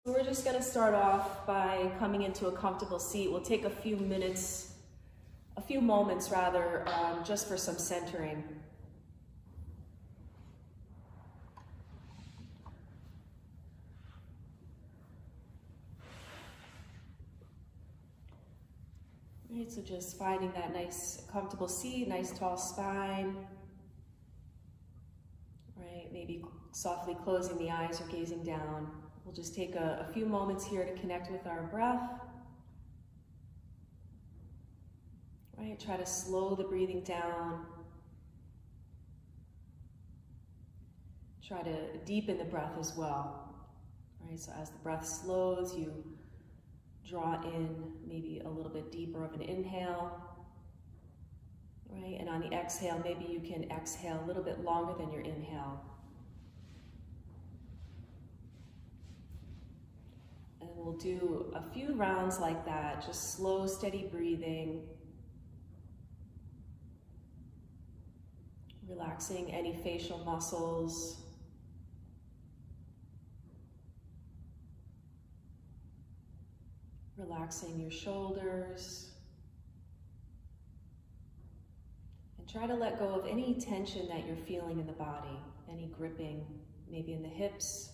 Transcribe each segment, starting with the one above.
We're just going to start off by coming into a comfortable seat. We'll take a few moments rather, just for some centering. Right, so just finding that nice comfortable seat, nice tall spine. Right, maybe softly closing the eyes or gazing down. We'll just take a few moments here to connect with our breath. Right, try to slow the breathing down. Try to deepen the breath as well. Right, so as the breath slows, you draw in maybe a little bit deeper of an inhale. Right, and on the exhale, maybe you can exhale a little bit longer than your inhale. And we'll do a few rounds like that, just slow, steady breathing. Relaxing any facial muscles. Relaxing your shoulders. And try to let go of any tension that you're feeling in the body, any gripping, maybe in the hips.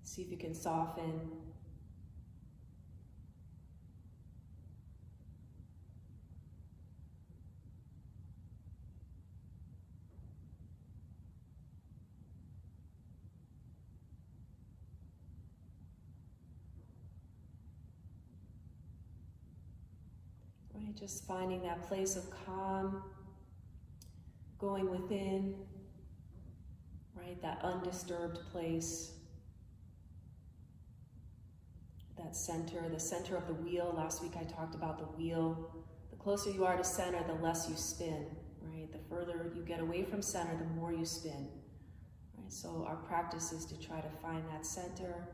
See if you can soften. Right, just finding that place of calm, going within, right, that undisturbed place. That center, the center of the wheel. Last week I talked about the wheel. The closer you are to center, the less you spin, right? The further you get away from center, the more you spin, right? So our practice is to try to find that center.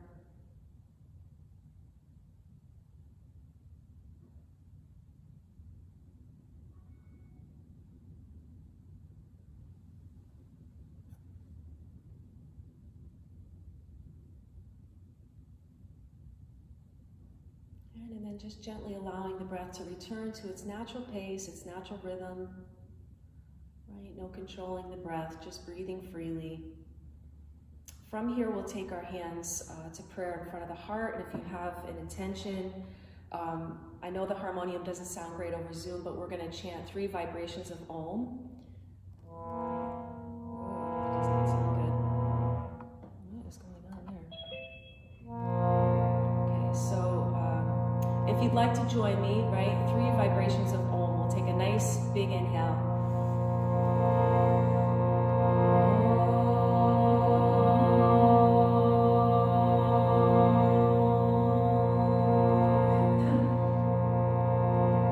And then just gently allowing the breath to return to its natural pace, its natural rhythm, right? No controlling the breath, just breathing freely. From here, we'll take our hands to prayer in front of the heart. And if you have an intention, I know the harmonium doesn't sound great over Zoom, but we're going to chant 3 vibrations of Om. If you'd like to join me, right, 3 vibrations of Om. We'll take a nice big inhale.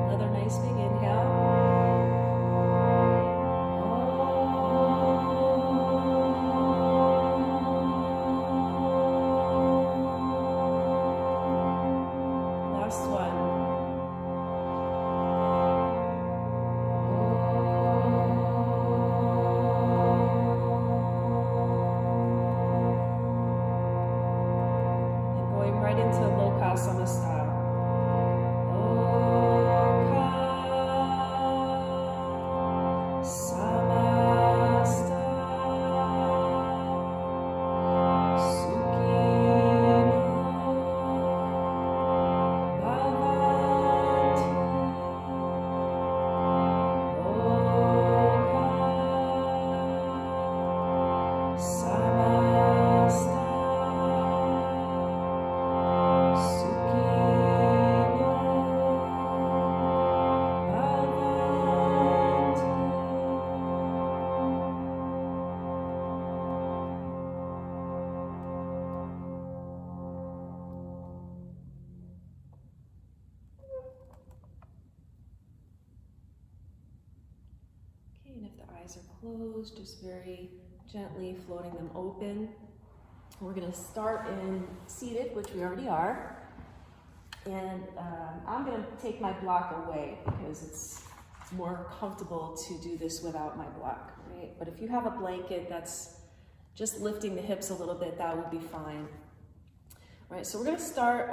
Another nice big inhale. Last one. Eyes are closed, just very gently floating them open. We're going to start in seated, which we already are. And I'm going to take my block away because it's more comfortable to do this without my block, right? But if you have a blanket that's just lifting the hips a little bit, that would be fine. right? So we're gonna start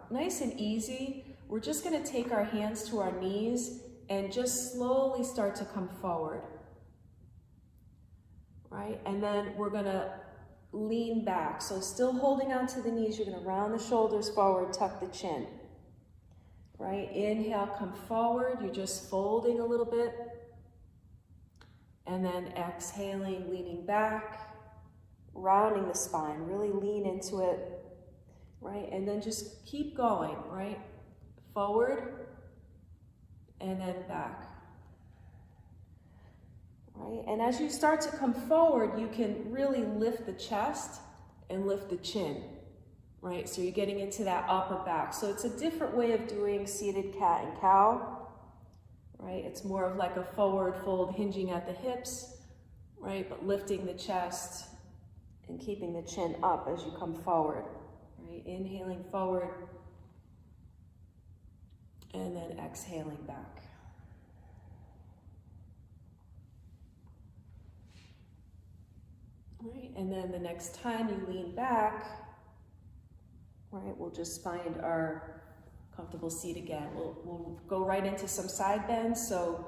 nice and easy. We're just gonna take our hands to our knees and just slowly start to come forward, right? And then we're gonna lean back. So still holding on to the knees, you're gonna round the shoulders forward, tuck the chin, right? Inhale, come forward. You're just folding a little bit. And then exhaling, leaning back, rounding the spine, really lean into it, right? And then just keep going, right? Forward and then back, right? And as you start to come forward, you can really lift the chest and lift the chin, right? So you're getting into that upper back. So it's a different way of doing seated cat and cow. Right? It's more of like a forward fold, hinging at the hips, right? But lifting the chest and keeping the chin up as you come forward, right? Inhaling forward and then exhaling back. Right? And then the next time you lean back, right, we'll just find our comfortable seat again. We'll go right into some side bends. So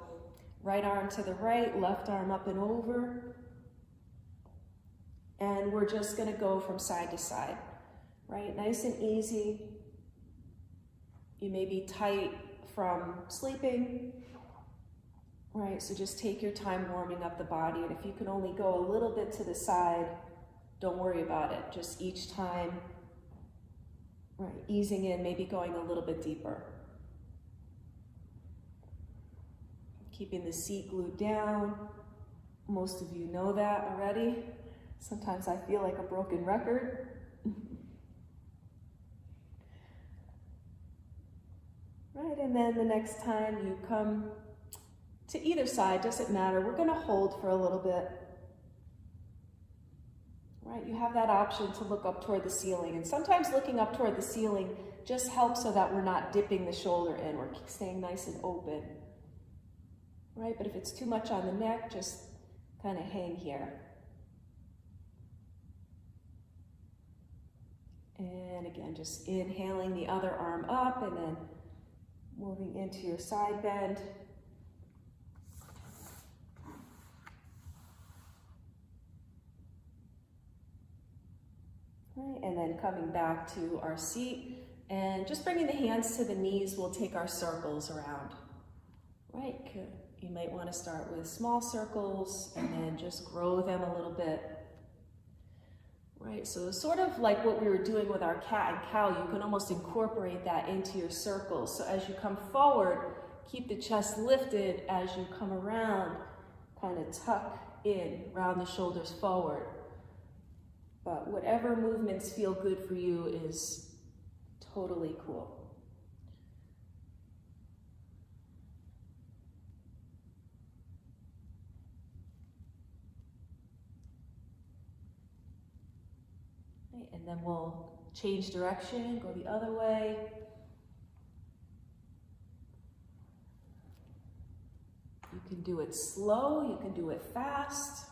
right arm to the right, left arm up and over. And we're just gonna go from side to side, right? Nice and easy. You may be tight from sleeping, right? So just take your time warming up the body. And if you can only go a little bit to the side, don't worry about it. Just each time, right, easing in, maybe going a little bit deeper. Keeping the seat glued down. Most of you know that already. Sometimes I feel like a broken record. Right, and then the next time you come to either side, doesn't matter, we're gonna hold for a little bit. Right, you have that option to look up toward the ceiling, and sometimes looking up toward the ceiling just helps so that we're not dipping the shoulder in, we're staying nice and open. Right, but if it's too much on the neck, just kind of hang here. And again, just inhaling the other arm up and then moving into your side bend. Right, and then coming back to our seat and just bringing the hands to the knees, we'll take our circles around. Right, you might want to start with small circles and then just grow them a little bit. Right, so sort of like what we were doing with our cat and cow, you can almost incorporate that into your circles. So as you come forward, keep the chest lifted. As you come around, kind of tuck in, round the shoulders forward. But whatever movements feel good for you is totally cool. Right, and then we'll change direction, go the other way. You can do it slow, you can do it fast.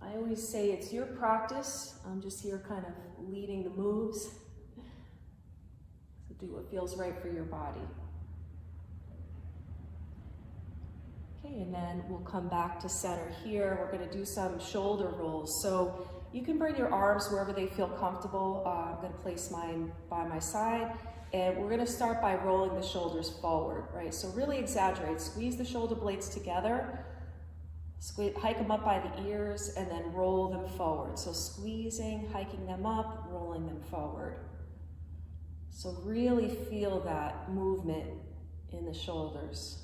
I always say it's your practice. I'm just here kind of leading the moves. So do what feels right for your body. Okay, and then we'll come back to center here. We're going to do some shoulder rolls. So you can bring your arms wherever they feel comfortable. I'm going to place mine by my side. And we're going to start by rolling the shoulders forward, right? So really exaggerate. Squeeze the shoulder blades together. Hike them up by the ears and then roll them forward. So squeezing, hiking them up, rolling them forward. So really feel that movement in the shoulders.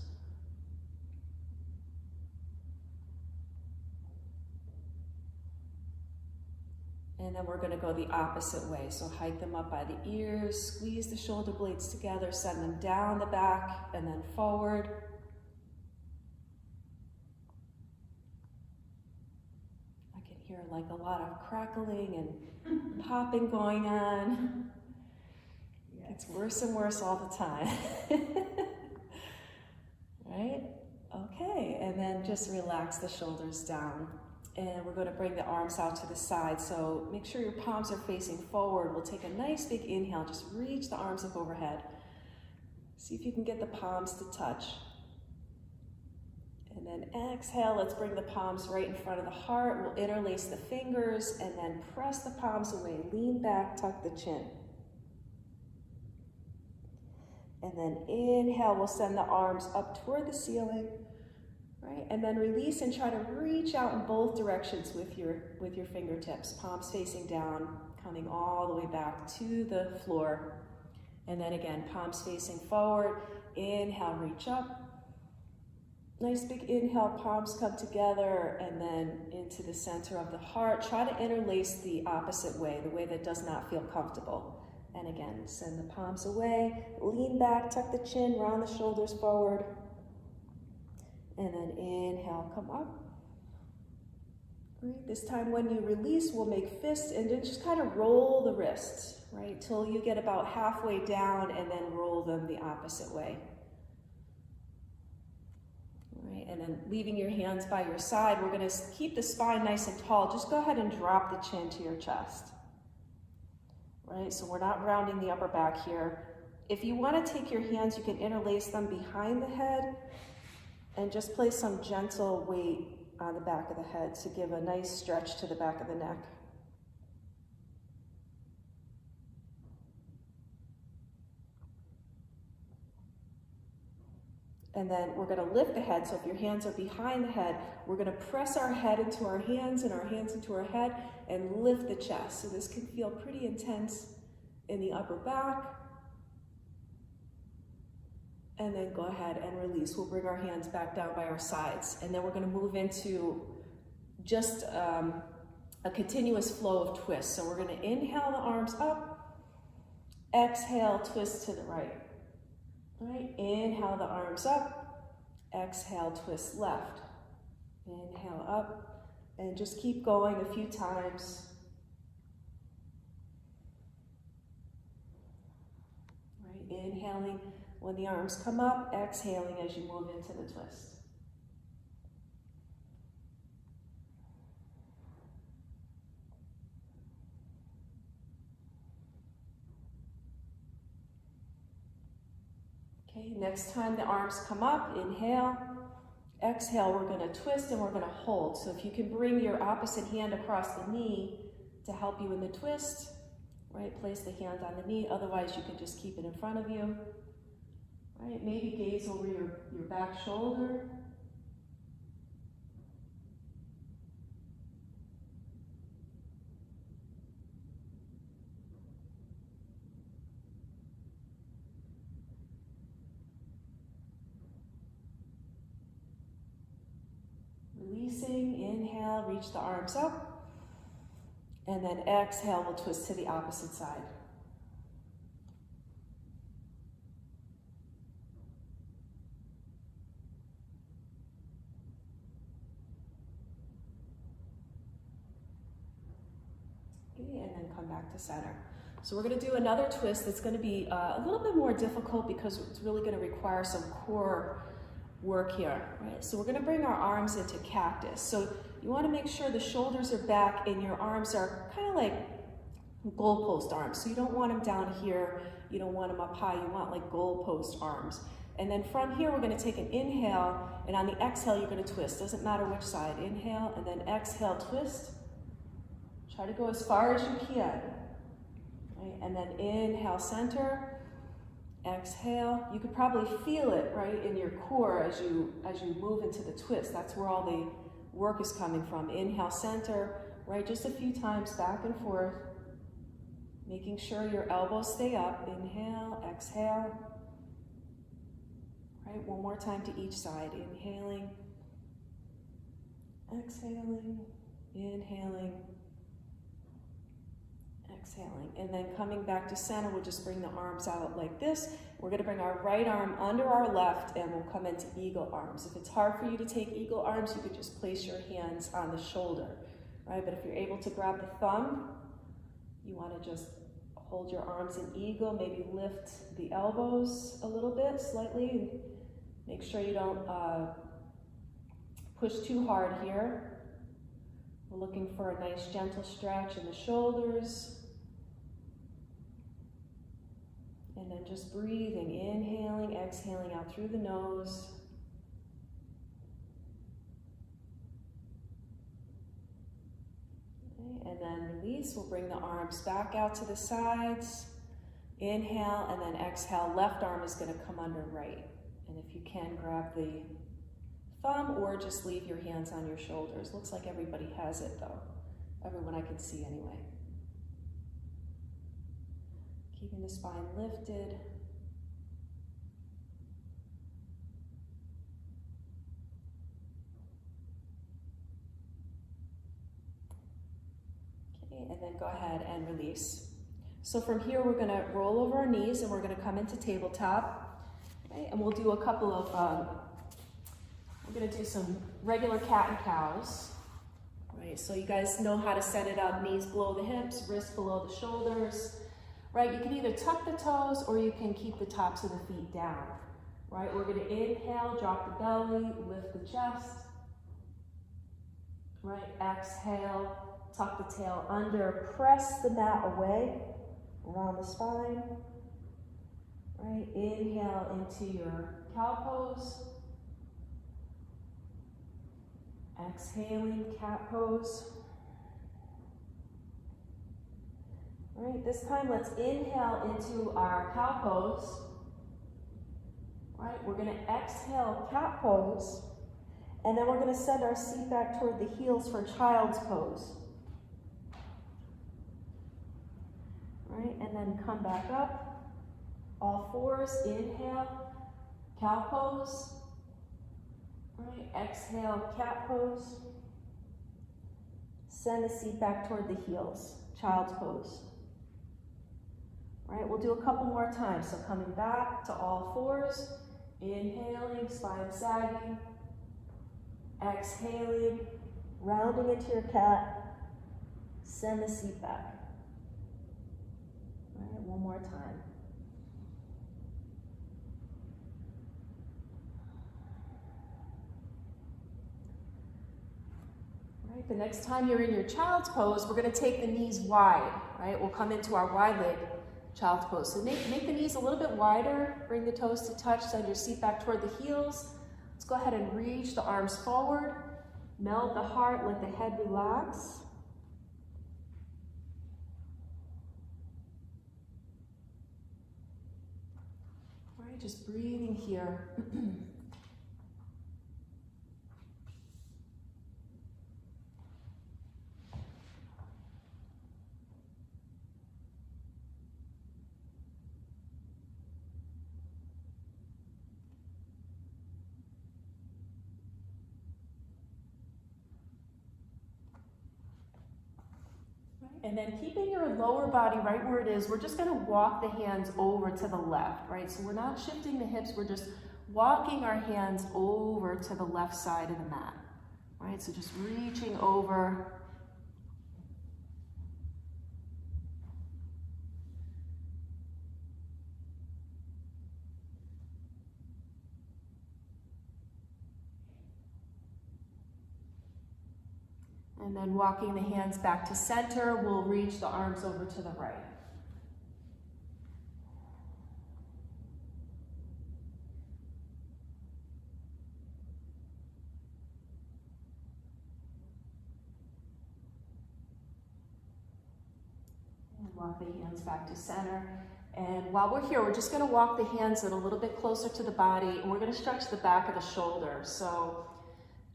And then we're going to go the opposite way. So hike them up by the ears, squeeze the shoulder blades together, send them down the back and then forward. Hear like a lot of crackling and popping going on. It's worse and worse all the time. Right? Okay, and then just relax the shoulders down. And we're going to bring the arms out to the side. So make sure your palms are facing forward. We'll take a nice big inhale. Just reach the arms up overhead. See if you can get the palms to touch. And then exhale, let's bring the palms right in front of the heart. We'll interlace the fingers and then press the palms away. Lean back, tuck the chin. And then inhale, we'll send the arms up toward the ceiling. Right? And then release and try to reach out in both directions with your fingertips. Palms facing down, coming all the way back to the floor. And then again, palms facing forward. Inhale, reach up. Nice big inhale, palms come together and then into the center of the heart. Try to interlace the opposite way, the way that does not feel comfortable. And again, send the palms away. Lean back, tuck the chin, round the shoulders forward. And then inhale, come up. Right. This time when you release, we'll make fists and then just kind of roll the wrists, right? Till you get about halfway down and then roll them the opposite way. Right. And then leaving your hands by your side, we're going to keep the spine nice and tall. Just go ahead and drop the chin to your chest. Right. So we're not rounding the upper back here. If you want to take your hands, you can interlace them behind the head. And just place some gentle weight on the back of the head to give a nice stretch to the back of the neck. And then we're going to lift the head. So if your hands are behind the head, we're going to press our head into our hands and our hands into our head and lift the chest. So this can feel pretty intense in the upper back. And then go ahead and release. We'll bring our hands back down by our sides. And then we're going to move into just a continuous flow of twists. So we're going to inhale the arms up. Exhale, twist to the right. All right, inhale the arms up. Exhale, twist left. Inhale up. And just keep going a few times. All right, inhaling when the arms come up, exhaling as you move into the twist. Okay, next time the arms come up, inhale. Exhale, we're going to twist and we're going to hold. So if you can bring your opposite hand across the knee to help you in the twist, right? Place the hand on the knee. Otherwise, you can just keep it in front of you. Right, maybe gaze over your back shoulder. Releasing, inhale, reach the arms up. And then exhale, we'll twist to the opposite side. And then come back to center. So we're going to do another twist that's going to be a little bit more difficult because it's really going to require some core work here, right? So we're going to bring our arms into cactus. So you want to make sure the shoulders are back and your arms are kind of like goalpost arms. So you don't want them down here, you don't want them up high, you want like goalpost arms. And then from here, we're going to take an inhale, and on the exhale, you're going to twist. Doesn't matter which side. Inhale, and then exhale, twist. Try to go as far as you can. Right? And then inhale, center. Exhale. You could probably feel it, right, in your core as you move into the twist. That's where all the work is coming from. Inhale, center, right? Just a few times back and forth. Making sure your elbows stay up. Inhale, exhale. Right, one more time to each side. Inhaling, exhaling, inhaling, exhaling. And then coming back to center, we'll just bring the arms out like this. We're going to bring our right arm under our left, and we'll come into eagle arms. If it's hard for you to take eagle arms, you could just place your hands on the shoulder, right? But if you're able to grab the thumb, you want to just hold your arms in eagle, maybe lift the elbows a little bit, slightly, and make sure you don't push too hard here. We're looking for a nice gentle stretch in the shoulders. And then just breathing, inhaling, exhaling out through the nose. Okay, and then release. We'll bring the arms back out to the sides. Inhale, and then exhale. Left arm is going to come under right. And if you can, grab the thumb or just leave your hands on your shoulders. Looks like everybody has it though. Everyone I can see anyway. Keeping the spine lifted. Okay, and then go ahead and release. So from here, we're gonna roll over our knees and we're gonna come into tabletop. Okay, and we'll do a couple of, we're gonna do some regular cat and cows. Right, so you guys know how to set it up. Knees below the hips, wrists below the shoulders. Right, you can either tuck the toes or you can keep the tops of the feet down. Right, we're gonna inhale, drop the belly, lift the chest. Right, exhale, tuck the tail under, press the mat away, around the spine. Right, inhale into your cow pose. Exhaling, cat pose. All right, this time let's inhale into our cow pose. All right, we're gonna exhale, cat pose, and then we're gonna send our seat back toward the heels for child's pose. All right, and then come back up, all fours, inhale, cow pose. All right, exhale, cat pose. Send the seat back toward the heels, child's pose. All right, we'll do a couple more times. So coming back to all fours, inhaling, spine sagging, exhaling, rounding into your cat, send the seat back. All right, one more time. All right, the next time you're in your child's pose, we're going to take the knees wide. Right, we'll come into our wide leg child's pose. So make the knees a little bit wider, bring the toes to touch, send your seat back toward the heels. Let's go ahead and reach the arms forward, melt the heart, let the head relax. All right, just breathing here. And then keeping your lower body right where it is, we're just gonna walk the hands over to the left, right? So we're not shifting the hips, we're just walking our hands over to the left side of the mat, right? So just reaching over. And then walking the hands back to center, we'll reach the arms over to the right. And walk the hands back to center. And while we're here, we're just gonna walk the hands in a little bit closer to the body, and we're gonna stretch the back of the shoulder. So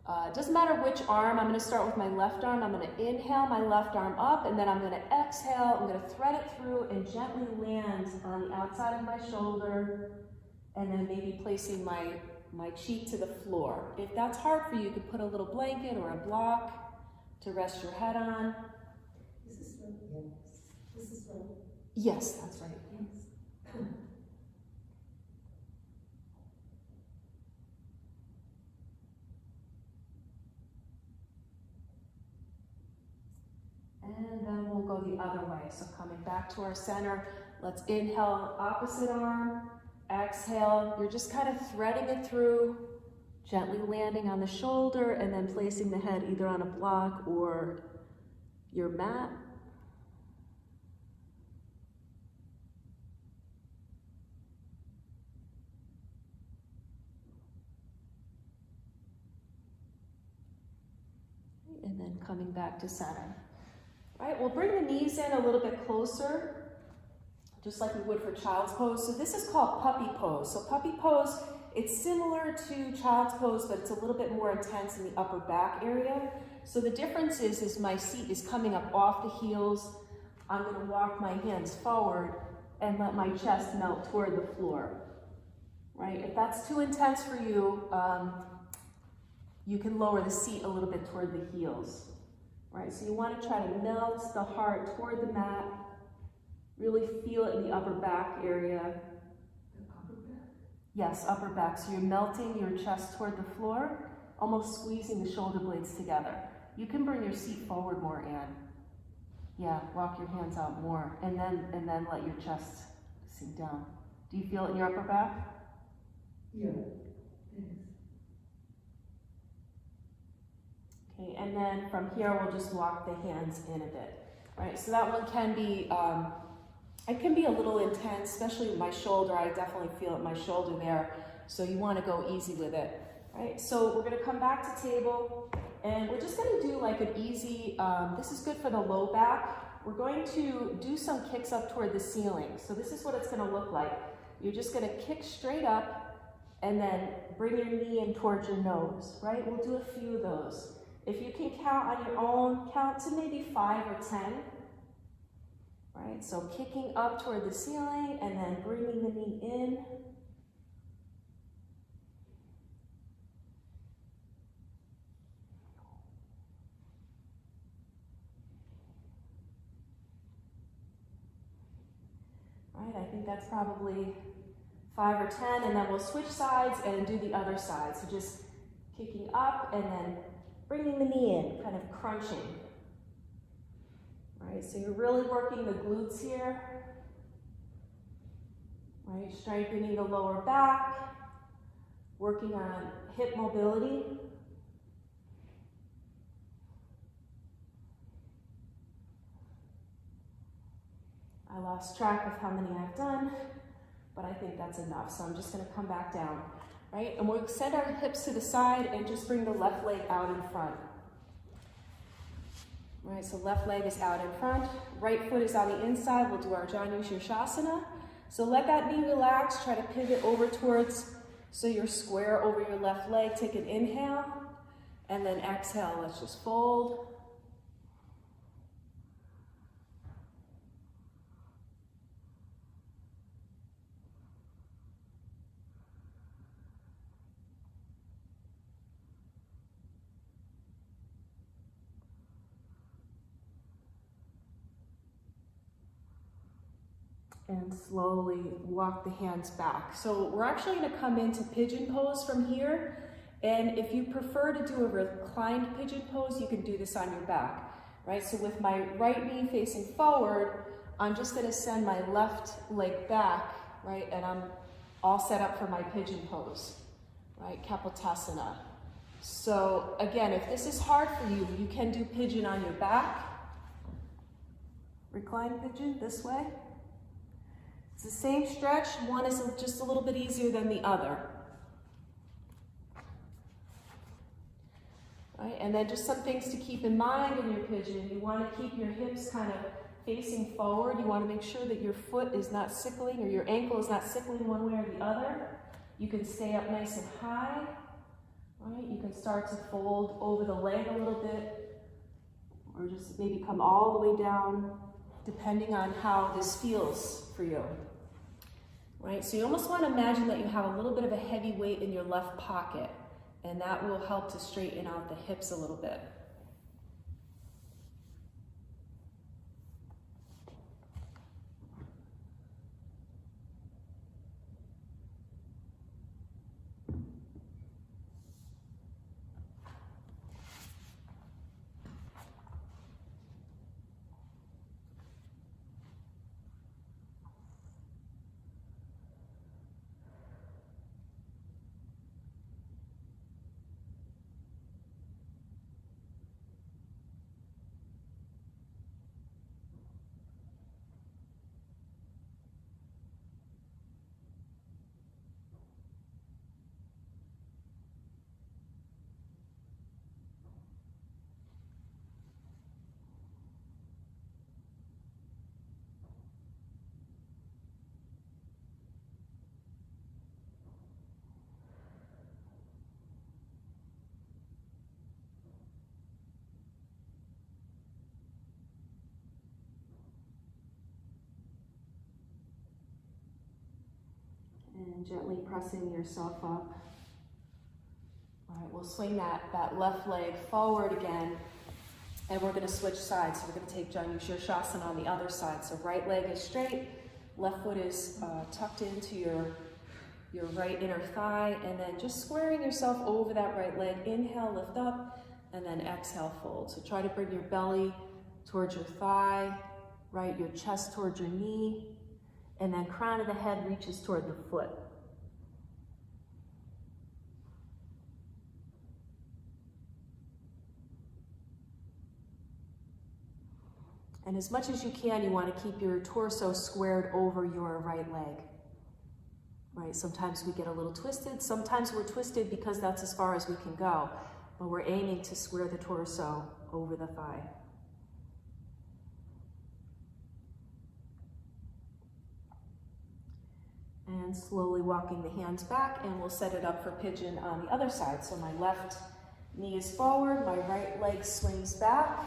it doesn't matter which arm. I'm going to start with my left arm. I'm going to inhale my left arm up, and then I'm going to exhale. I'm going to thread it through and gently land on the outside of my shoulder, and then maybe placing my cheek to the floor. If that's hard for you, you could put a little blanket or a block to rest your head on. Is this right? Yes. This is right. Yes, that's right. Yes. And then we'll go the other way. So coming back to our center, let's inhale, opposite arm, exhale. You're just kind of threading it through, Gently landing on the shoulder and then placing the head either on a block or your mat. And then coming back to center. All right, we'll bring the knees in a little bit closer, just like we would for child's pose. So this is called puppy pose. So puppy pose, it's similar to child's pose, but it's a little bit more intense in the upper back area. So the difference is my seat is coming up off the heels. I'm gonna walk my hands forward and let my chest melt toward the floor, right? If that's too intense for you, you can lower the seat a little bit toward the heels, right? So you want to try to melt the heart toward the mat, really feel it in the upper back area. The upper back? Yes, upper back. So you're melting your chest toward the floor, almost squeezing the shoulder blades together. You can bring your seat forward more, Anne. Yeah, walk your hands out more, and then let your chest sink down. Do you feel it in your upper back? Yeah. Yes. Okay, and then from here, we'll just walk the hands in a bit. All right, so that one can be, it can be a little intense, especially with my shoulder. I definitely feel it in my shoulder there, so you want to go easy with it. All right, so we're going to come back to table, and we're just going to do like an easy, this is good for the low back. We're going to do some kicks up toward the ceiling. So this is what it's going to look like. You're just going to kick straight up, and then bring your knee in towards your nose, right? We'll do a few of those. If you can count on your own, count to maybe 5 or 10, right? So kicking up toward the ceiling and then bringing the knee in. All right, I think that's probably 5 or 10, and then we'll switch sides and do the other side. So just kicking up and then bringing the knee in, kind of crunching. All right, so you're really working the glutes here. All right, strengthening the lower back, working on hip mobility. I lost track of how many I've done, but I think that's enough. So I'm just gonna come back down. Right, and we'll extend our hips to the side and just bring the left leg out in front. All right, so left leg is out in front, right foot is on the inside. We'll do our Janu Shirshasana. So let that knee relax, try to pivot over towards, so you're square over your left leg. Take an inhale, and then exhale. Let's just fold. And slowly walk the hands back. So we're actually going to come into pigeon pose from here. And if you prefer to do a reclined pigeon pose, you can do this on your back, right? So with my right knee facing forward, I'm just going to send my left leg back, right? And I'm all set up for my pigeon pose, right? Kapotasana. So again, if this is hard for you, you can do pigeon on your back. Reclined pigeon this way. It's the same stretch. One is just a little bit easier than the other. Right? And then just some things to keep in mind in your pigeon. You want to keep your hips kind of facing forward. You want to make sure that your foot is not sickling, or your ankle is not sickling one way or the other. You can stay up nice and high. Right? You can start to fold over the leg a little bit, or just maybe come all the way down, depending on how this feels for you. Right, so you almost want to imagine that you have a little bit of a heavy weight in your left pocket, and that will help to straighten out the hips a little bit. gently pressing yourself up. All right, we'll swing that left leg forward again, and we're gonna switch sides. So we're gonna take Janu Shirshasana on the other side. So right leg is straight, left foot is tucked into your right inner thigh, and then just squaring yourself over that right leg. Inhale, lift up, and then exhale, fold. So try to bring your belly towards your thigh, right, your chest towards your knee, and then crown of the head reaches toward the foot. And as much as you can, you want to keep your torso squared over your right leg. Right? Sometimes we get a little twisted. Sometimes we're twisted because that's as far as we can go. But we're aiming to square the torso over the thigh. And slowly walking the hands back, and we'll set it up for pigeon on the other side. So my left knee is forward, my right leg swings back.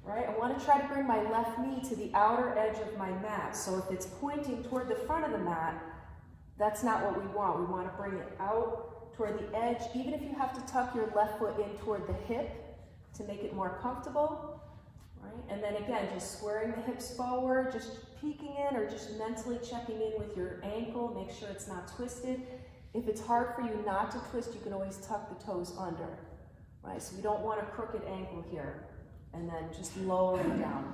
Right? I want to try to bring my left knee to the outer edge of my mat. So if it's pointing toward the front of the mat, that's not what we want. We want to bring it out toward the edge, even if you have to tuck your left foot in toward the hip to make it more comfortable. Right? And then again, just squaring the hips forward, just peeking in or just mentally checking in with your ankle. Make sure it's not twisted. If it's hard for you not to twist, you can always tuck the toes under. Right? So we don't want a crooked ankle here. And then just lowering down.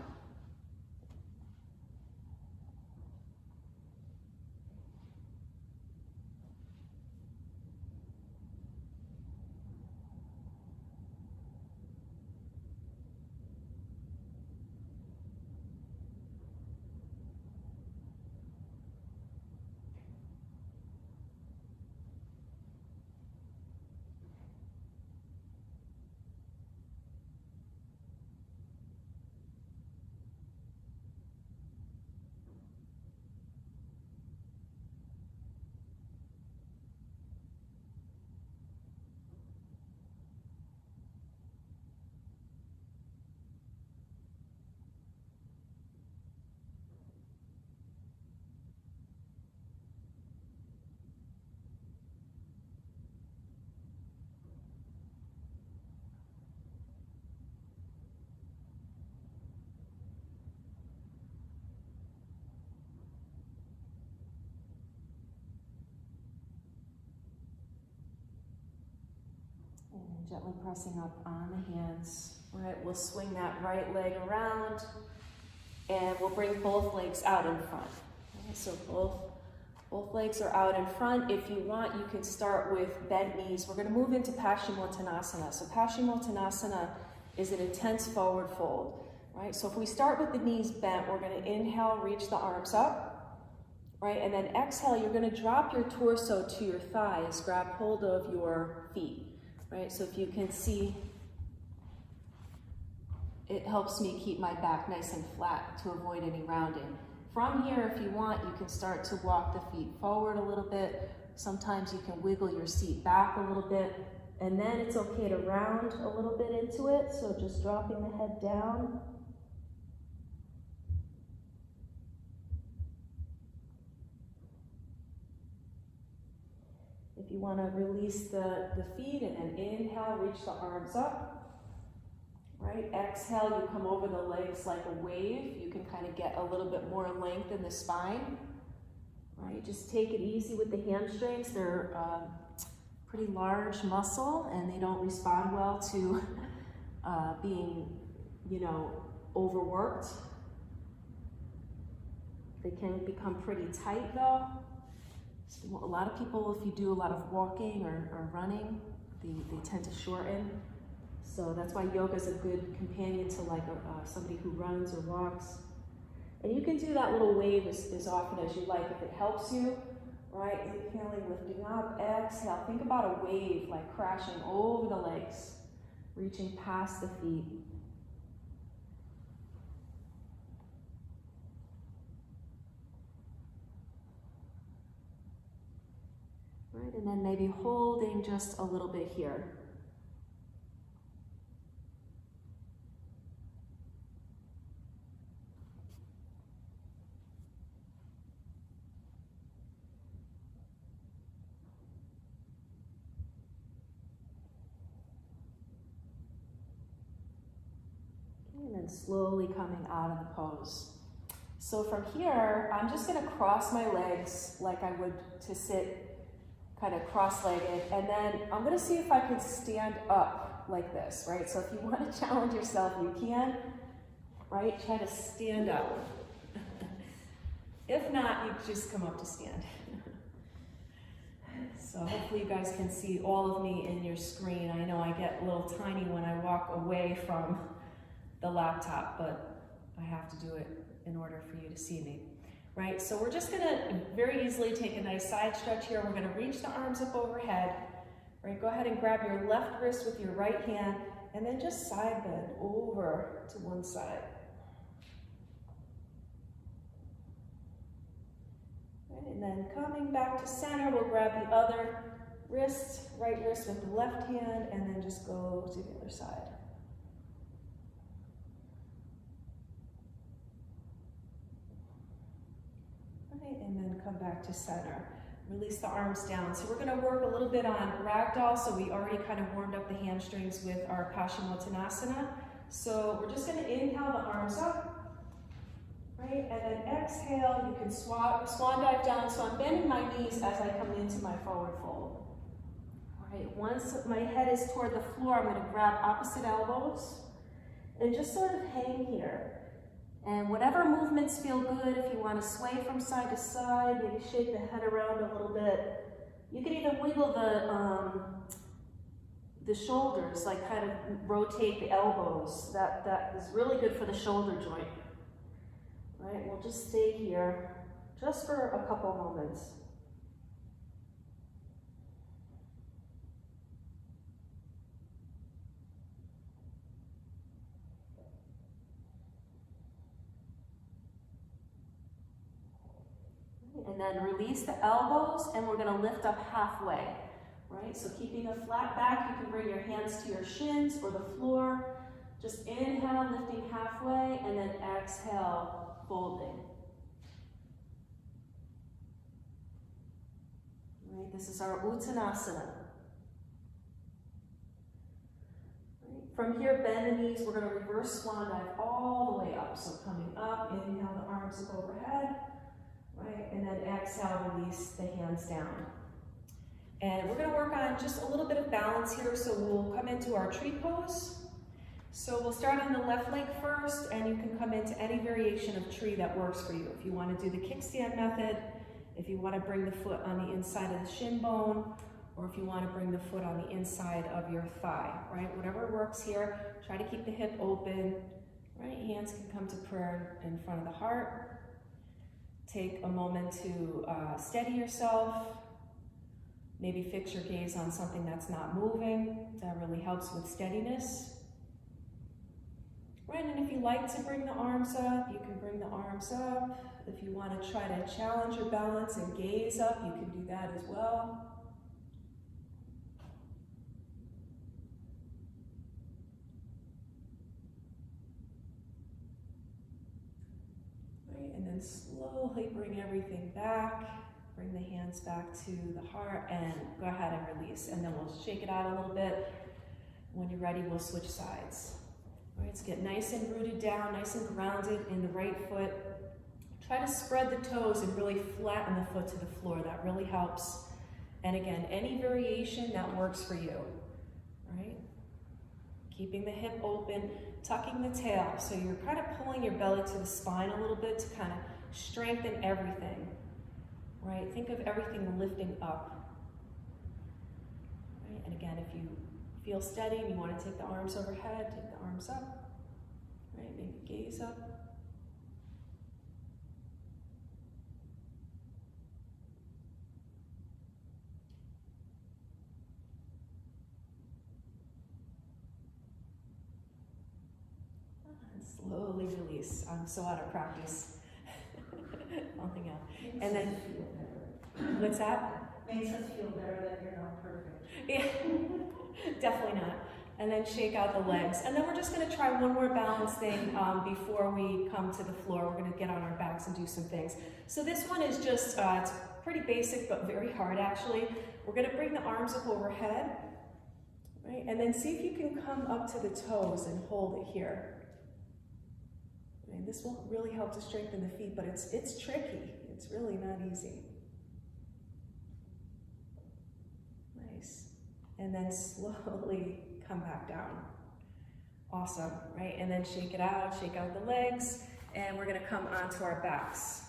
And gently pressing up on the hands. All right, we'll swing that right leg around, and we'll bring both legs out in front. Okay, so both legs are out in front. If you want, you can start with bent knees. We're going to move into Paschimottanasana. So Paschimottanasana is an intense forward fold. Right? So if we start with the knees bent, we're going to inhale, reach the arms up. Right? And then exhale, you're going to drop your torso to your thighs, grab hold of your feet. Right? So if you can see, it helps me keep my back nice and flat to avoid any rounding. From here, if you want, you can start to walk the feet forward a little bit. Sometimes you can wiggle your seat back a little bit. And then it's okay to round a little bit into it. So just dropping the head down. If you want to release the feet and then inhale, reach the arms up. Right? Exhale, you come over the legs like a wave. You can kind of get a little bit more length in the spine. Right? Just take it easy with the hamstrings. They're pretty large muscle, and they don't respond well to being, overworked. They can become pretty tight though. So a lot of people, if you do a lot of walking or running, they tend to shorten. So that's why yoga is a good companion to like somebody who runs or walks. And you can do that little wave as often as you like if it helps you. Right? Inhaling, lifting up, exhale. Think about a wave like crashing over the legs, reaching past the feet. Right, and then maybe holding just a little bit here. And slowly coming out of the pose. So from here, I'm just gonna cross my legs like I would to sit kind of cross-legged, and then I'm gonna see if I can stand up like this, right? So if you wanna challenge yourself, you can, right? Try to stand up. If not, you just come up to stand. So hopefully you guys can see all of me in your screen. I know I get a little tiny when I walk away from the laptop, but I have to do it in order for you to see me, right? So we're just gonna very easily take a nice side stretch here. We're gonna reach the arms up overhead, right? Go ahead and grab your left wrist with your right hand, and then just side bend over to one side. Right, and then coming back to center, we'll grab the other wrist, right wrist with the left hand, and then just go to the other side. And then come back to center. Release the arms down. So we're going to work a little bit on ragdoll. So we already kind of warmed up the hamstrings with our Paschimottanasana. So we're just going to inhale the arms up, right? And then exhale, you can swan dive down. So I'm bending my knees as I come into my forward fold. All right, once my head is toward the floor, I'm going to grab opposite elbows and just sort of hang here. And whatever movements feel good, if you want to sway from side to side, maybe shake the head around a little bit. You can even wiggle the shoulders, like kind of rotate the elbows. That is really good for the shoulder joint. Right, we'll just stay here just for a couple moments. And then release the elbows, and we're going to lift up halfway, right? So keeping a flat back, you can bring your hands to your shins or the floor. Just inhale, lifting halfway, and then exhale, folding. Right, this is our Uttanasana. Right. From here, bend the knees. We're going to reverse swan dive all the way up. So coming up, inhale the arms up overhead. Right, and then exhale, release the hands down. And we're going to work on just a little bit of balance here, so we'll come into our tree pose. So we'll start on the left leg first, and you can come into any variation of tree that works for you. If you want to do the kickstand method, if you want to bring the foot on the inside of the shin bone, or if you want to bring the foot on the inside of your thigh, right? Whatever works here, try to keep the hip open, right? Hands can come to prayer in front of the heart. Take a moment to steady yourself. Maybe fix your gaze on something that's not moving. That really helps with steadiness. Right, and if you like to bring the arms up, you can bring the arms up. If you want to try to challenge your balance and gaze up, you can do that as well. And then slowly bring everything back. Bring the hands back to the heart and go ahead and release. And then we'll shake it out a little bit. When you're ready, we'll switch sides. All right, so get nice and rooted down, nice and grounded in the right foot. Try to spread the toes and really flatten the foot to the floor. That really helps. And again, any variation that works for you. All right? Keeping the hip open, tucking the tail. So you're kind of pulling your belly to the spine a little bit to kind of strengthen everything, right? Think of everything lifting up, right? And again, if you feel steady and you want to take the arms overhead, take the arms up, right? Maybe gaze up. Slowly release. I'm so out of practice. Nothing else. And then, what's that? Makes us feel better that you're not perfect. Yeah, definitely not. And then shake out the legs. And then we're just going to try one more balance thing before we come to the floor. We're going to get on our backs and do some things. So this one is just, it's pretty basic, but very hard actually. We're going to bring the arms up overhead, right? And then see if you can come up to the toes and hold it here. This will really help to strengthen the feet, but it's tricky. It's really not easy. Nice. And then slowly come back down. Awesome, right? And then shake out the legs, and we're gonna come onto our backs.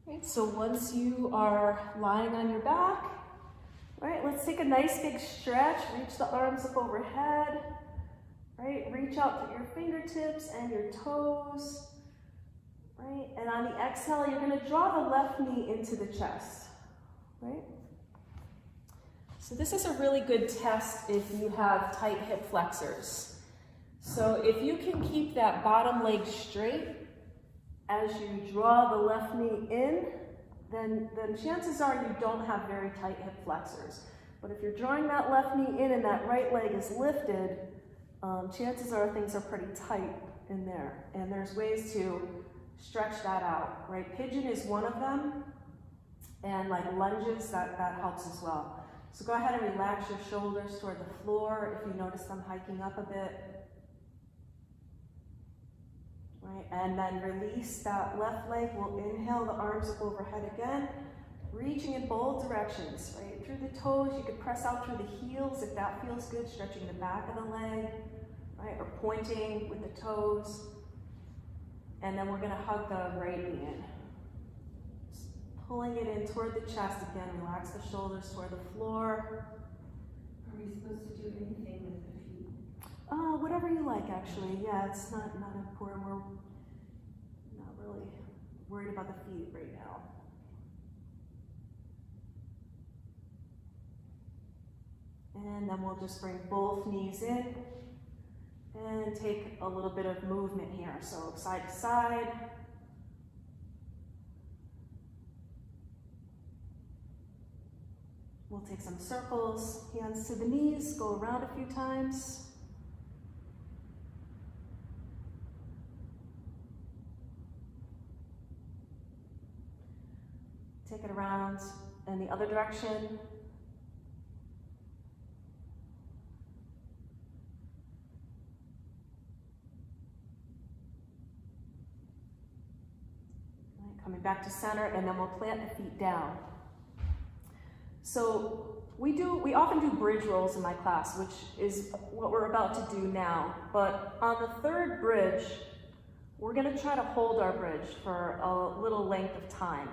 Right, so once you are lying on your back, right, let's take a nice big stretch, reach the arms up overhead, right? Reach out to your fingertips and your toes, right? And on the exhale, you're gonna draw the left knee into the chest, right? So this is a really good test if you have tight hip flexors. So if you can keep that bottom leg straight as you draw the left knee in, then chances are you don't have very tight hip flexors. But if you're drawing that left knee in and that right leg is lifted, chances are things are pretty tight in there. And there's ways to stretch that out, right? Pigeon is one of them, and like lunges, that helps as well. So go ahead and relax your shoulders toward the floor if you notice them hiking up a bit. Right, and then release that left leg. We'll inhale the arms up overhead again, reaching in both directions, right? Through the toes, you could press out through the heels if that feels good, stretching the back of the leg, right? Or pointing with the toes. And then we're gonna hug the right knee in. Just pulling it in toward the chest again, relax the shoulders toward the floor. Are we supposed to do anything with the feet? Whatever you like, actually. Yeah, it's not important. We're not really worried about the feet right now. And then we'll just bring both knees in and take a little bit of movement here. So side to side. We'll take some circles, hands to the knees, go around a few times. Take it around in the other direction. Right, coming back to center, and then we'll plant the feet down. So we often do bridge rolls in my class, which is what we're about to do now. But on the third bridge, we're gonna try to hold our bridge for a little length of time.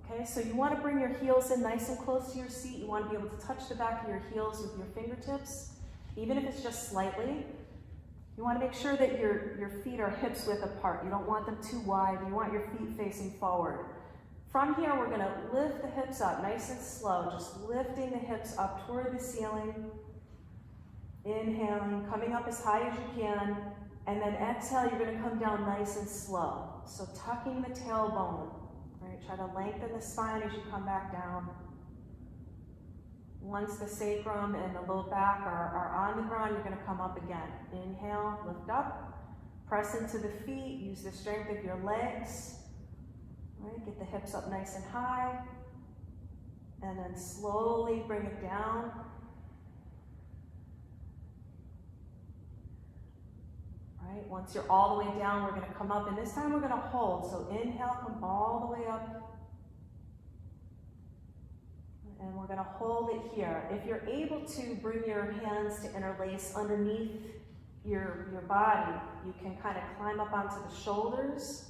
Okay, so you want to bring your heels in nice and close to your seat. You want to be able to touch the back of your heels with your fingertips, even if it's just slightly. You want to make sure that your feet are hips width apart. You don't want them too wide. You want your feet facing forward. From here, we're going to lift the hips up nice and slow, just lifting the hips up toward the ceiling. Inhaling, coming up as high as you can, and then exhale, you're going to come down nice and slow. So tucking the tailbone. Right, try to lengthen the spine as you come back down. Once the sacrum and the low back are on the ground, you're going to come up again. Inhale, lift up, press into the feet, use the strength of your legs. Right, get the hips up nice and high, and then slowly bring it down. Right, once you're all the way down, we're going to come up, and this time we're going to hold. So inhale, come all the way up. And we're going to hold it here. If you're able to bring your hands to interlace underneath your body, you can kind of climb up onto the shoulders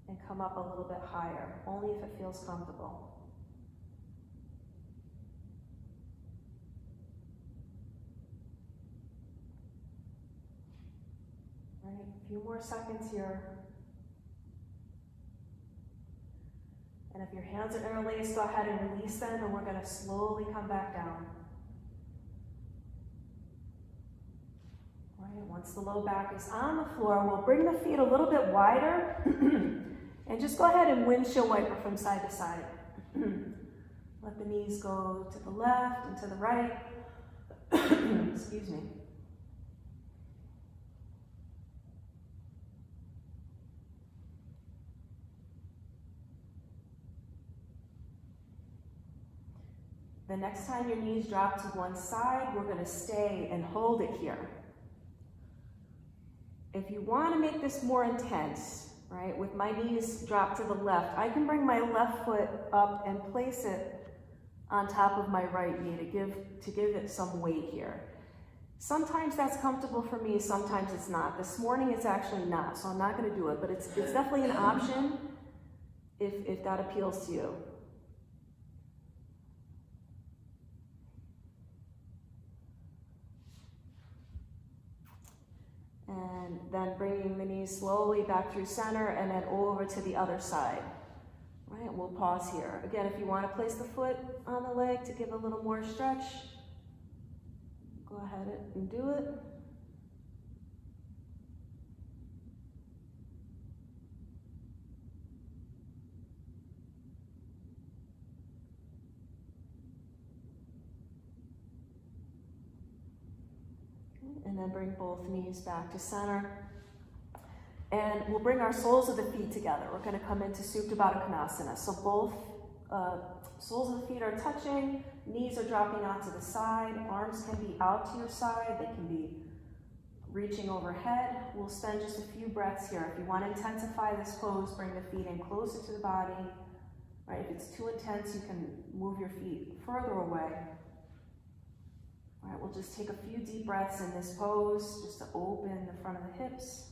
and come up a little bit higher, only if it feels comfortable. Right, a few more seconds here. And if your hands are interlaced, go ahead and release them, and we're going to slowly come back down. Right, once the low back is on the floor, we'll bring the feet a little bit wider, and just go ahead and windshield wiper from side to side. Let the knees go to the left and to the right. Excuse me. The next time your knees drop to one side, we're gonna stay and hold it here. If you wanna make this more intense, right, with my knees dropped to the left, I can bring my left foot up and place it on top of my right knee to give it some weight here. Sometimes that's comfortable for me, sometimes it's not. This morning it's actually not, so I'm not gonna do it, but it's definitely an option if that appeals to you. And then bringing the knees slowly back through center and then over to the other side. Right, we'll pause here. Again, if you want to place the foot on the leg to give a little more stretch, go ahead and do it. And then bring both knees back to center. And we'll bring our soles of the feet together. We're going to come into Supta Baddha Konasana. So both soles of the feet are touching, knees are dropping out to the side, arms can be out to your side, they can be reaching overhead. We'll spend just a few breaths here. If you want to intensify this pose, bring the feet in closer to the body. Right? If it's too intense, you can move your feet further away. All right, we'll just take a few deep breaths in this pose, just to open the front of the hips.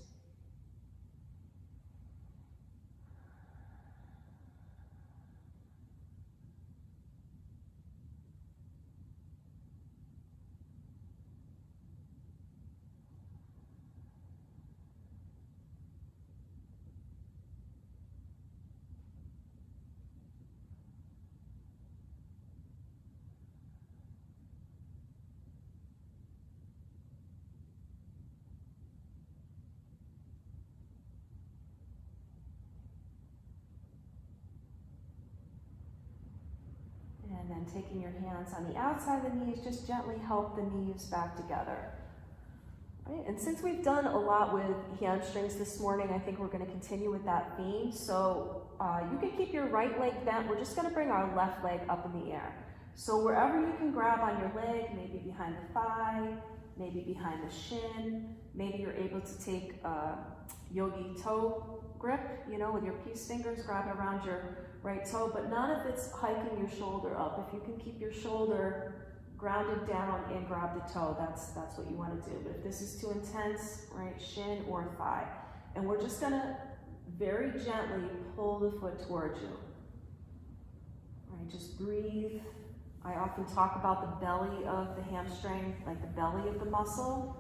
And then taking your hands on the outside of the knees, just gently help the knees back together. Right? And since we've done a lot with hamstrings this morning, I think we're going to continue with that theme. So you can keep your right leg bent. We're just going to bring our left leg up in the air. So wherever you can grab on your leg, maybe behind the thigh, maybe behind the shin, maybe you're able to take yogi toe grip, you know, with your peace fingers, grab it around your right toe, but not if it's hiking your shoulder up. If you can keep your shoulder grounded down and grab the toe, that's what you want to do. But if this is too intense, right, shin or thigh. And we're just gonna very gently pull the foot towards you. Right, just breathe. I often talk about the belly of the hamstring, like the belly of the muscle.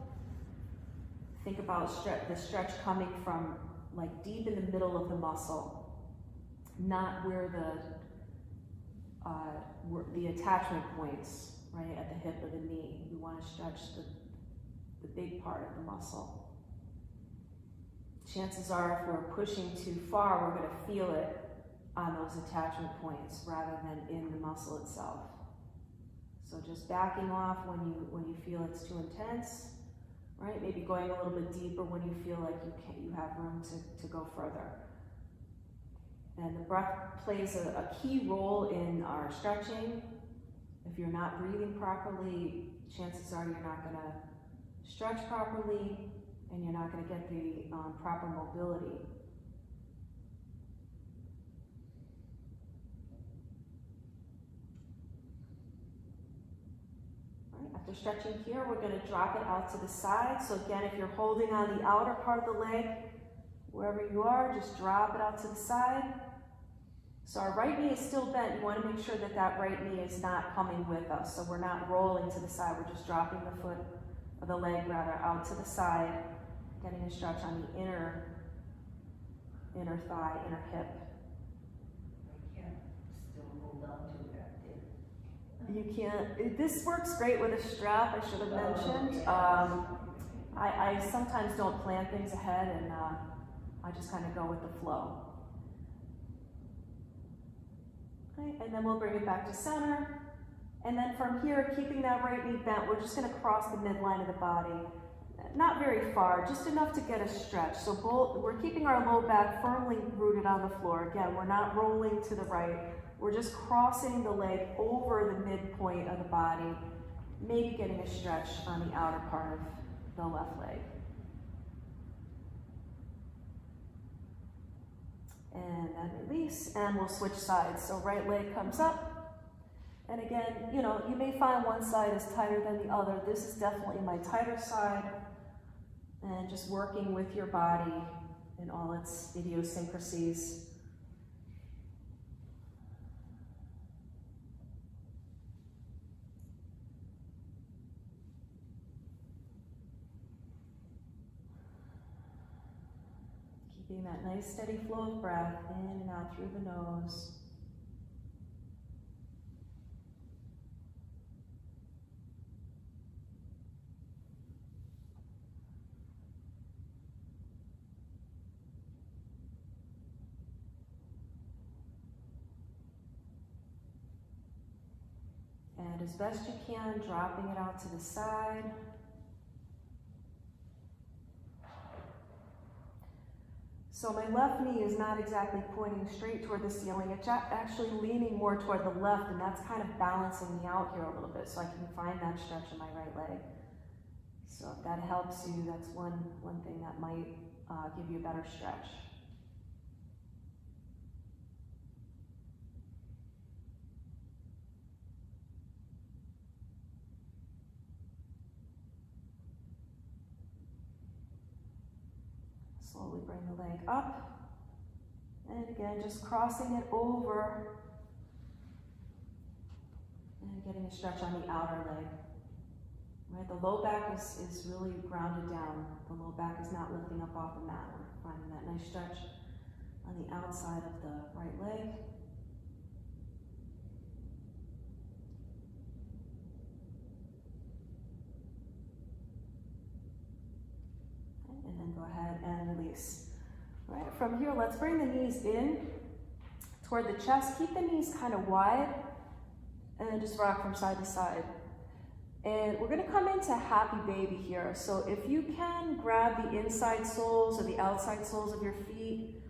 Think about the stretch coming from like deep in the middle of the muscle, not where the attachment points, right, at the hip of the knee. You want to stretch the big part of the muscle. Chances are if we're pushing too far, we're going to feel it on those attachment points rather than in the muscle itself. So just backing off when you feel it's too intense, right? Maybe going a little bit deeper when you feel like you have room to go further. And the breath plays a key role in our stretching. If you're not breathing properly, chances are you're not going to stretch properly and you're not going to get the proper mobility. After stretching here, we're going to drop it out to the side. So again, if you're holding on the outer part of the leg, wherever you are, just drop it out to the side. So our right knee is still bent. You want to make sure that that right knee is not coming with us. So we're not rolling to the side. We're just dropping the foot, or the leg rather, out to the side, getting a stretch on the inner thigh, inner hip. I can't still hold on to that. You can't. This works great with a strap, I should have mentioned. I sometimes don't plan things ahead, and I just kind of go with the flow. Okay, and then we'll bring it back to center. And then from here, keeping that right knee bent, we're just going to cross the midline of the body. Not very far, just enough to get a stretch. So we're keeping our low back firmly rooted on the floor. Again, we're not rolling to the right. we're just crossing the leg over the midpoint of the body, maybe getting a stretch on the outer part of the left leg. And then release, and we'll switch sides. So right leg comes up, and again, you know, you may find one side is tighter than the other. This is definitely my tighter side, and just working with your body in all its idiosyncrasies. Keeping that nice steady flow of breath in and out through the nose. And as best you can, dropping it out to the side. So my left knee is not exactly pointing straight toward the ceiling. It's actually leaning more toward the left, and that's kind of balancing me out here a little bit so I can find that stretch in my right leg. So if that helps you, that's one thing that might give you a better stretch. Slowly bring the leg up, and again, just crossing it over and getting a stretch on the outer leg. Right, the low back is really grounded down. The low back is not lifting up off the mat. We're finding that nice stretch on the outside of the right leg. And then go ahead and release. All right, from here, let's bring the knees in toward the chest. Keep the knees kind of wide and just rock from side to side. And we're gonna come into happy baby here. So if you can grab the inside soles or the outside soles of your feet,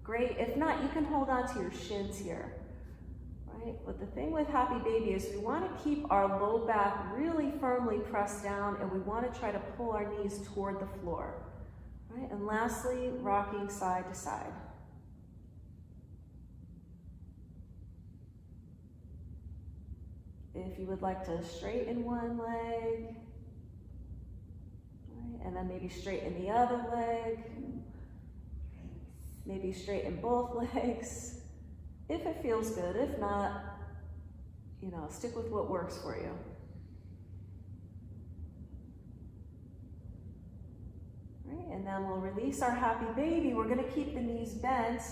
great. If not, you can hold on to your shins here. Right? But the thing with happy baby is we want to keep our low back really firmly pressed down, and we want to try to pull our knees toward the floor. Right? And lastly, rocking side to side. If you would like to straighten one leg, right, and then maybe straighten the other leg, maybe straighten both legs, if it feels good. If not, you know, stick with what works for you. Right, and then we'll release our happy baby. We're gonna keep the knees bent,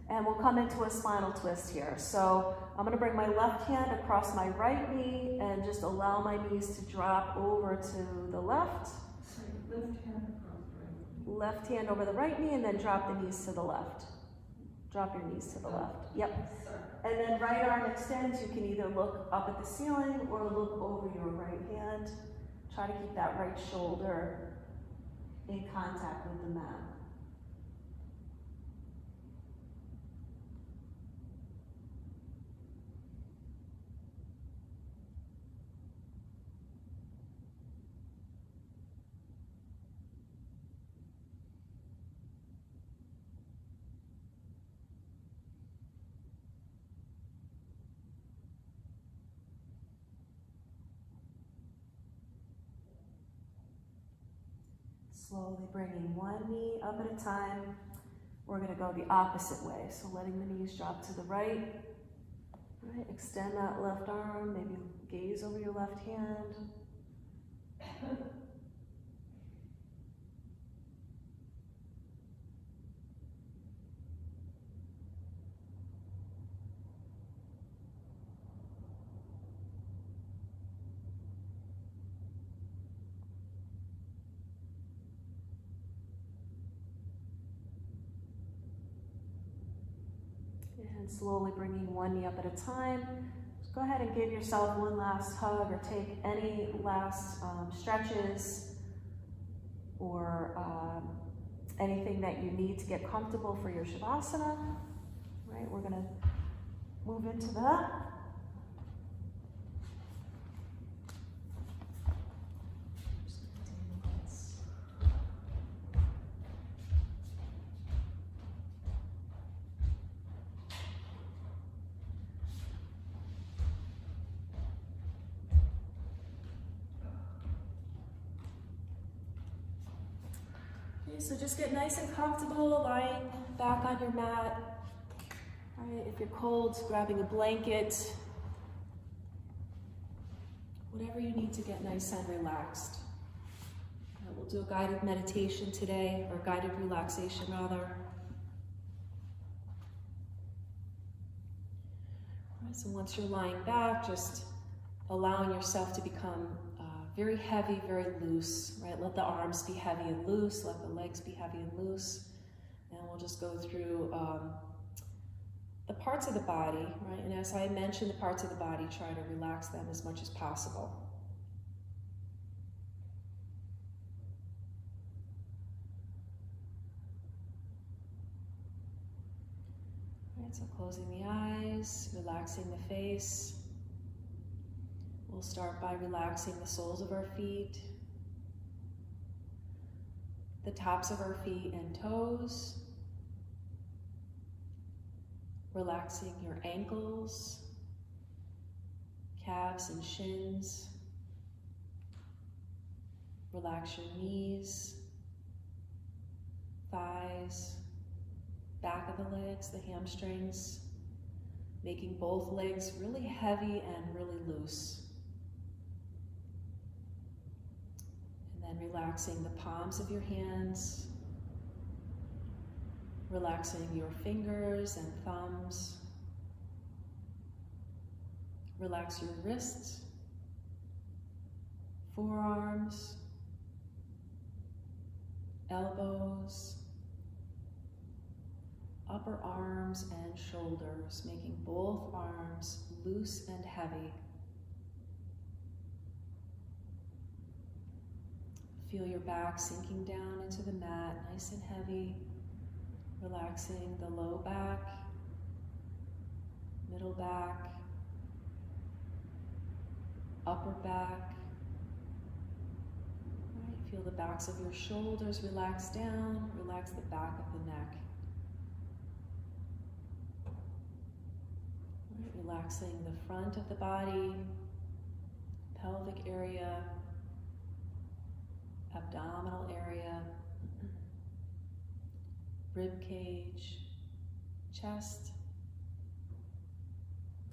and we'll come into a spinal twist here. So I'm gonna bring my left hand across my right knee and just allow my knees to drop over to the left. Sorry, left hand across right. Left hand over the right knee, and then drop the knees to the left. Drop your knees to the left. Yep. Sorry. And then right arm extends. You can either look up at the ceiling or look over your right hand. Try to keep that right shoulder in contact with the mat. Slowly bringing one knee up at a time. We're going to go the opposite way. So letting the knees drop to the right. Right, extend that left arm, maybe gaze over your left hand. And slowly bringing one knee up at a time. Just go ahead and give yourself one last hug, or take any last stretches or anything that you need to get comfortable for your Shavasana. Right, we're gonna move into that. Okay, so just get nice and comfortable lying back on your mat. All right, if you're cold, grabbing a blanket. Whatever you need to get nice and relaxed. We'll do a guided meditation today, or guided relaxation rather. All right, so once you're lying back, just allowing yourself to become very heavy, very loose, right? Let the arms be heavy and loose, let the legs be heavy and loose. And we'll just go through the parts of the body, right? And as I mention the parts of the body, try to relax them as much as possible. All right, so closing the eyes, relaxing the face. We'll start by relaxing the soles of our feet, the tops of our feet and toes, relaxing your ankles, calves and shins. Relax your knees, thighs, back of the legs, the hamstrings, making both legs really heavy and really loose. And then relaxing the palms of your hands, relaxing your fingers and thumbs. Relax your wrists, forearms, elbows, upper arms and shoulders, making both arms loose and heavy. Feel your back sinking down into the mat, nice and heavy, relaxing the low back, middle back, upper back. Right, feel the backs of your shoulders relax down, relax the back of the neck. Right, relaxing the front of the body, pelvic area, abdominal area, rib cage, chest,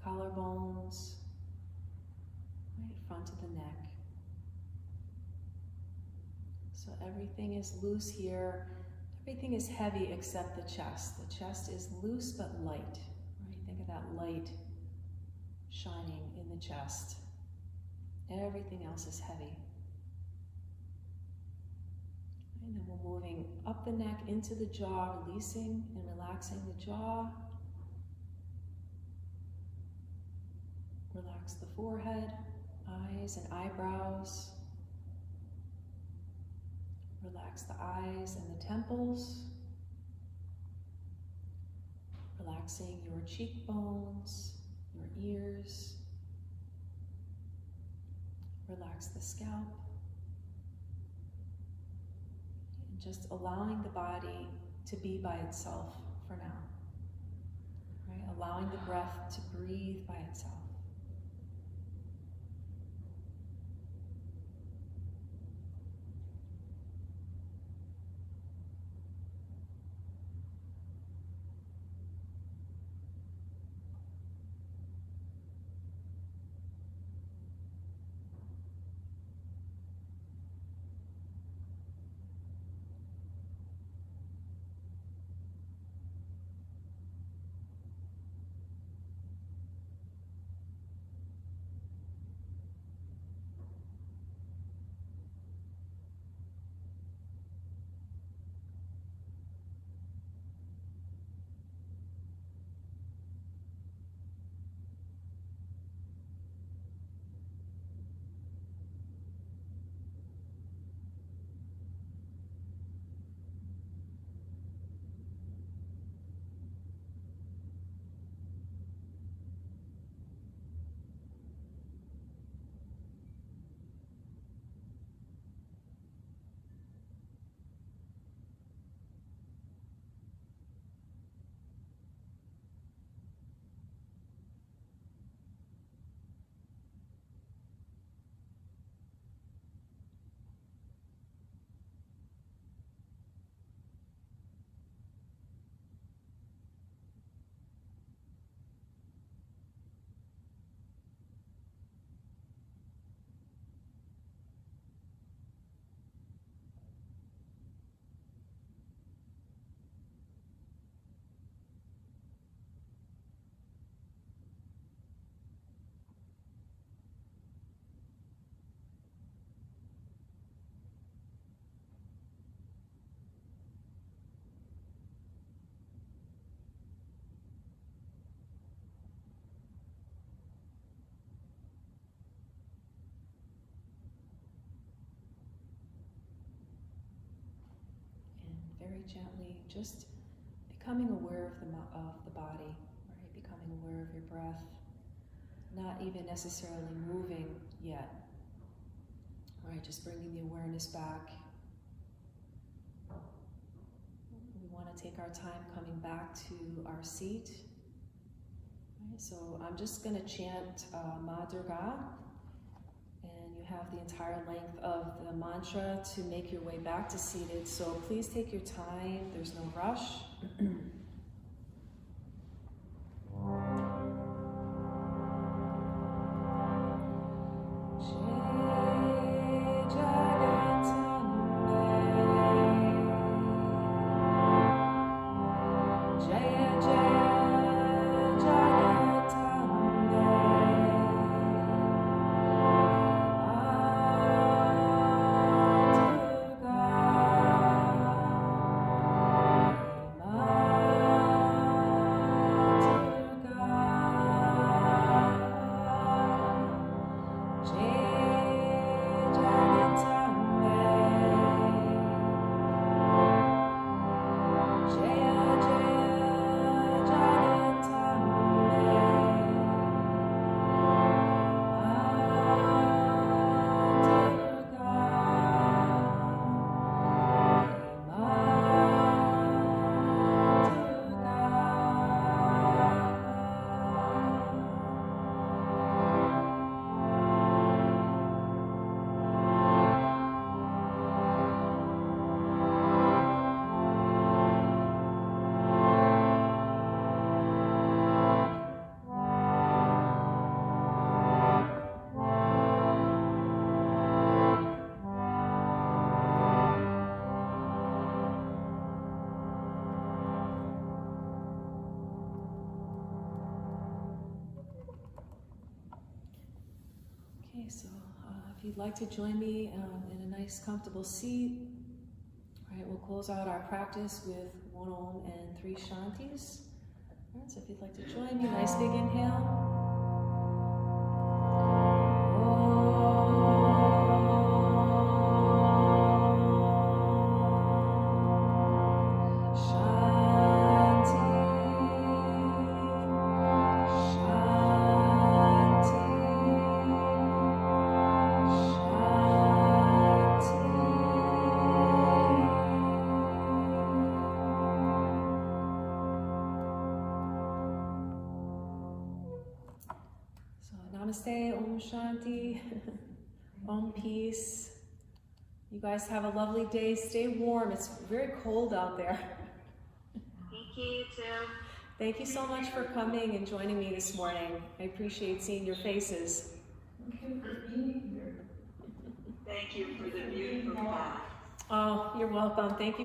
collarbones, right, front of the neck. So everything is loose here. Everything is heavy except the chest. The chest is loose but light. Right? Think of that light shining in the chest. Everything else is heavy. And then we're moving up the neck into the jaw, releasing and relaxing the jaw. Relax the forehead, eyes and eyebrows. Relax the eyes and the temples. Relaxing your cheekbones, your ears. Relax the scalp. Just allowing the body to be by itself for now. Right? Allowing the breath to breathe by itself. very gently, just becoming aware of the body, right? Becoming aware of your breath, not even necessarily moving yet, right? Just bringing the awareness back. We want to take our time coming back to our seat. Right? So I'm just going to chant Ma Durga, and you have the entire length of the mantra to make your way back to seated. So please take your time. There's no rush. Okay, so if you'd like to join me in a nice comfortable seat, all right, we'll close out our practice with 1 Om and 3 Shantis. All right, so if you'd like to join me, nice big inhale. Namaste, Om Shanti, Om Peace. You guys have a lovely day. Stay warm. It's very cold out there. Thank you, too. Thank you so much for coming and joining me this morning. I appreciate seeing your faces. Thank you for being here. Thank you for the beautiful path. Oh, you're welcome. Thank you.